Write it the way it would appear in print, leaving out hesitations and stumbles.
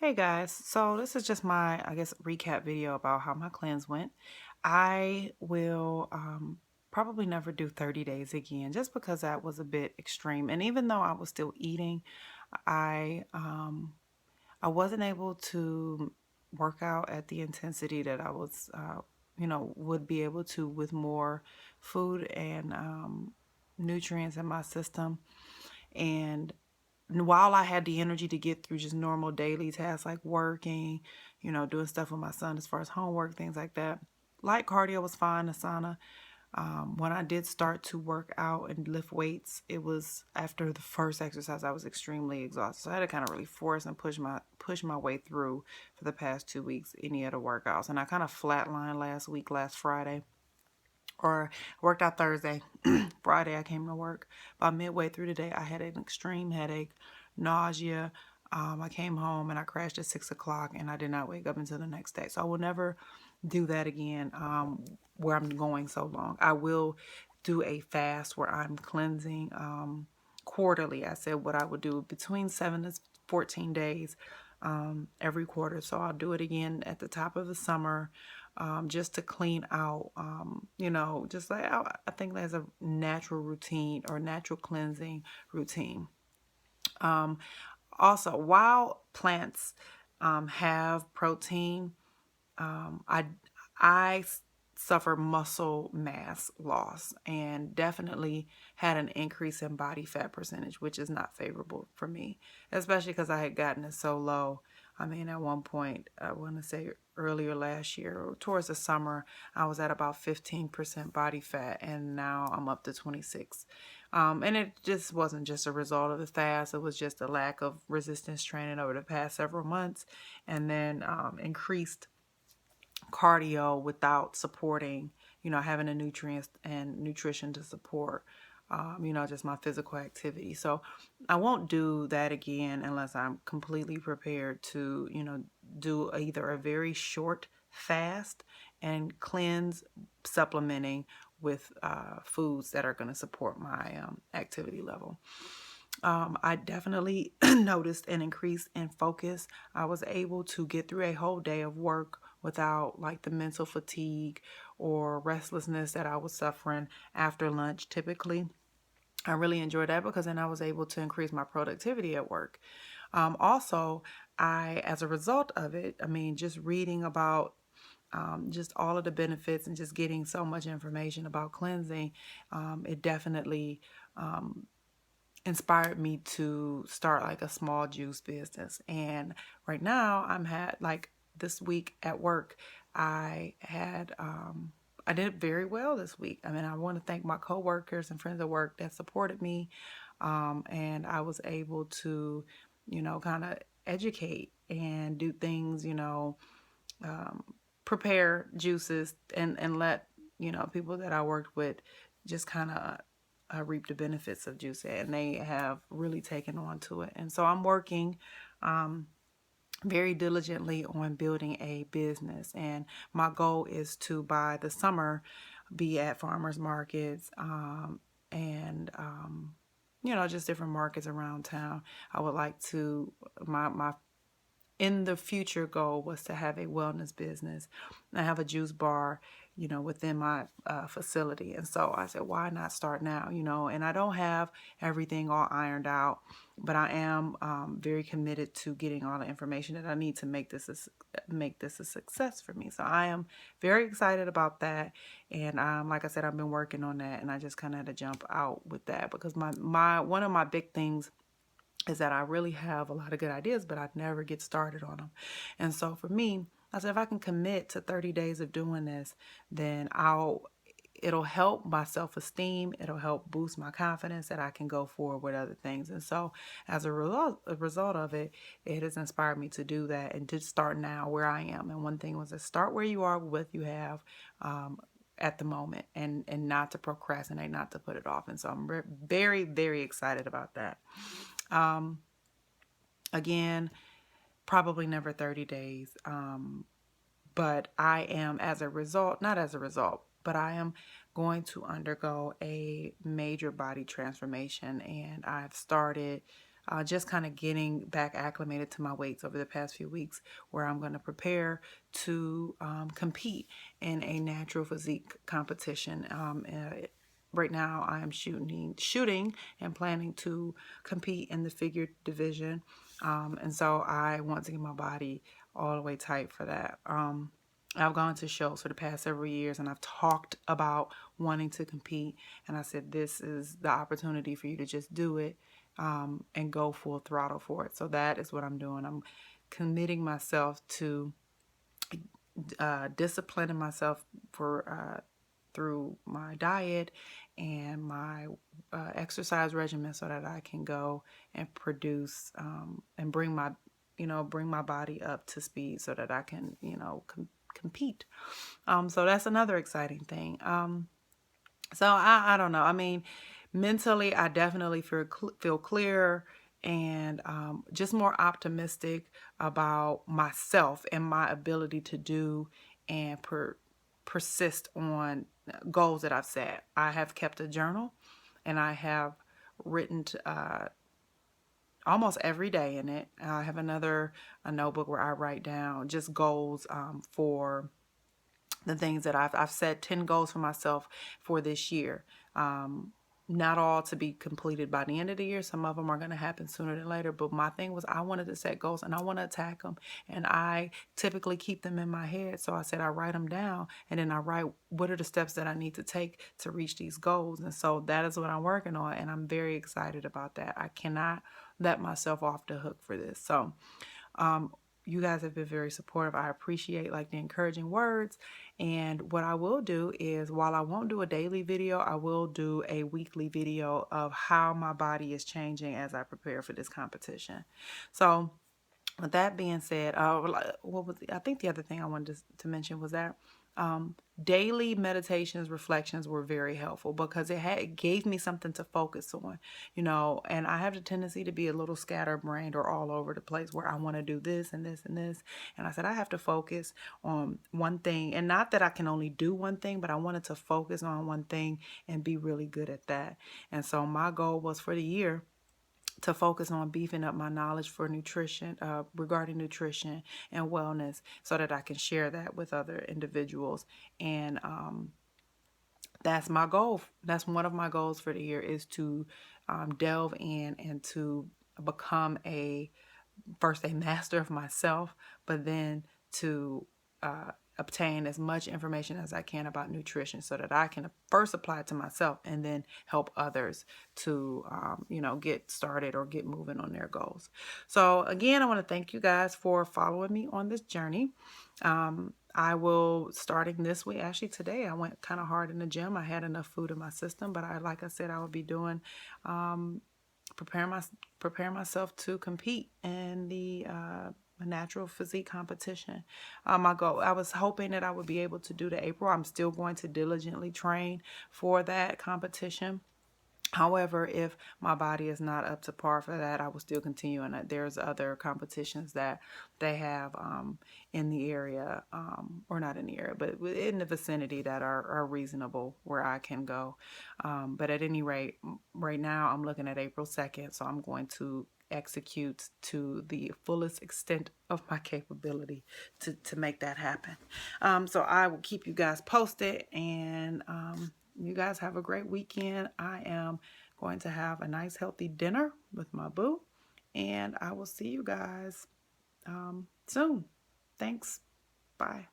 Hey guys, so this is just my, I guess, recap video about how my cleanse went. I will probably never do 30 days again just because that was a bit extreme. And even though I was still eating, I um, I wasn't able to work out at the intensity that I was, would be able to with more food and nutrients in my system. And while I had the energy to get through just normal daily tasks like working, doing stuff with my son as far as homework, things like that, light cardio was fine, the sauna. When I did start to work out and lift weights, it was after the first exercise I was extremely exhausted. So I had to kind of really force and push my way through for the past 2 weeks any other workouts. And I kind of flatlined last Friday, or worked out Thursday. Friday I came to work. By midway through the day, I had an extreme headache, nausea. I came home and I crashed at 6 o'clock, and I did not wake up until the next day. So I will never do that again, where I'm going so long. I will do a fast where I'm cleansing quarterly. I said what I would do between 7 to 14 days every quarter. So I'll do it again at the top of the summer, just to clean out, just like I think there's a natural routine or natural cleansing routine. Um, Also, while plants have protein, I I suffer muscle mass loss and definitely had an increase in body fat percentage, which is not favorable for me, especially because I had gotten it so low. I mean, at one point, I want to say earlier last year or towards the summer, I was at about 15% body fat, and now I'm up to 26. And it just wasn't just a result of the fast. It was just a lack of resistance training over the past several months, and then increased cardio without supporting, having the nutrients and nutrition to support, just my physical activity. So I won't do that again unless I'm completely prepared to, do either a very short fast and cleanse, supplementing with foods that are going to support my activity level. I definitely noticed an increase in focus. I was able to get through a whole day of work without like the mental fatigue or restlessness that I was suffering after lunch typically. I really enjoyed that because then I was able to increase my productivity at work. Also, as a result of it, I mean, just reading about just all of the benefits and just getting so much information about cleansing, it definitely inspired me to start like a small juice business. And right now I'm had like this week at work, I did very well this week. I mean, I want to thank my coworkers and friends at work that supported me. And I was able to, kind of educate and do things, um, prepare juices and let, people that I worked with just kind of reap the benefits of juice, and they have really taken on to it. And so I'm working um, very diligently on building a business, and my goal is to by the summer be at farmers markets, and just different markets around town. I would like to my in the future goal was to have a wellness business. I have a juice bar, within my facility. And so I said, why not start now? And I don't have everything all ironed out, but I am very committed to getting all the information that I need to make this a success for me. So I am very excited about that. And like I said, I've been working on that, and I just kind of had to jump out with that because my one of my big things is that I really have a lot of good ideas, but I never get started on them. And so for me, I said, if I can commit to 30 days of doing this, then it'll help my self-esteem. It'll help boost my confidence that I can go forward with other things. And so as a result of it, it has inspired me to do that and to start now where I am. And one thing was to start where you are with what you have, at the moment, and not to procrastinate, not to put it off. And so I'm very, very excited about that. Um, Again, probably never 30 days. But I am, as a result, not as a result, but I am going to undergo a major body transformation. And just kind of getting back acclimated to my weights over the past few weeks, where I'm going to prepare to compete in a natural physique competition. Right now, I am shooting and planning to compete in the figure division, and so I want to get my body all the way tight for that. I've gone to shows for the past several years, and I've talked about wanting to compete. And I said, this is the opportunity for you to just do it, and go full throttle for it. So that is what I'm doing. I'm committing myself to disciplining myself for through my diet and my exercise regimen, so that I can go and produce and bring my body up to speed, so that I can compete. So that's another exciting thing. So I don't know. I mean, mentally, I definitely feel clearer and just more optimistic about myself and my ability to do and persist on goals that I've set. I have kept a journal, and I have written almost every day in it. I have a notebook where I write down just goals for the things that I've set 10 goals for myself for this year. Not all to be completed by the end of the year. Some of them are going to happen sooner than later. But my thing was, I wanted to set goals and I want to attack them. And I typically keep them in my head. So I said, I write them down, and then I write what are the steps that I need to take to reach these goals. And so that is what I'm working on. And I'm very excited about that. I cannot let myself off the hook for this. So, you guys have been very supportive. I appreciate the encouraging words. And what I will do is, while I won't do a daily video, I will do a weekly video of how my body is changing as I prepare for this competition. So with that being said, I think the other thing I wanted to mention was that daily meditations, reflections were very helpful, because it gave me something to focus on, and I have the tendency to be a little scatterbrained or all over the place, where I want to do this and this and this. And I said, I have to focus on one thing, and not that I can only do one thing, but I wanted to focus on one thing and be really good at that. And so my goal was for the year to focus on beefing up my knowledge for nutrition, regarding nutrition and wellness, so that I can share that with other individuals. And that's my goal. That's one of my goals for the year, is to delve in and to become first a master of myself, but then to obtain as much information as I can about nutrition, so that I can first apply it to myself and then help others to, get started or get moving on their goals. So again, I want to thank you guys for following me on this journey. I will, starting this week, actually today, I went kind of hard in the gym. I had enough food in my system, but like I said, I will be doing, prepare myself to compete in the natural physique competition. My goal, I was hoping that I would be able to do the April. I'm still going to diligently train for that competition. However, if my body is not up to par for that, I will still continue. And there's other competitions that they have in the area, or not in the area, but in the vicinity, that are reasonable, where I can go. But at any rate, right now I'm looking at April 2nd, so I'm going to execute to the fullest extent of my capability to make that happen. So I will keep you guys posted, and you guys have a great weekend. I am going to have a nice healthy dinner with my boo, and I will see you guys soon. Thanks. Bye.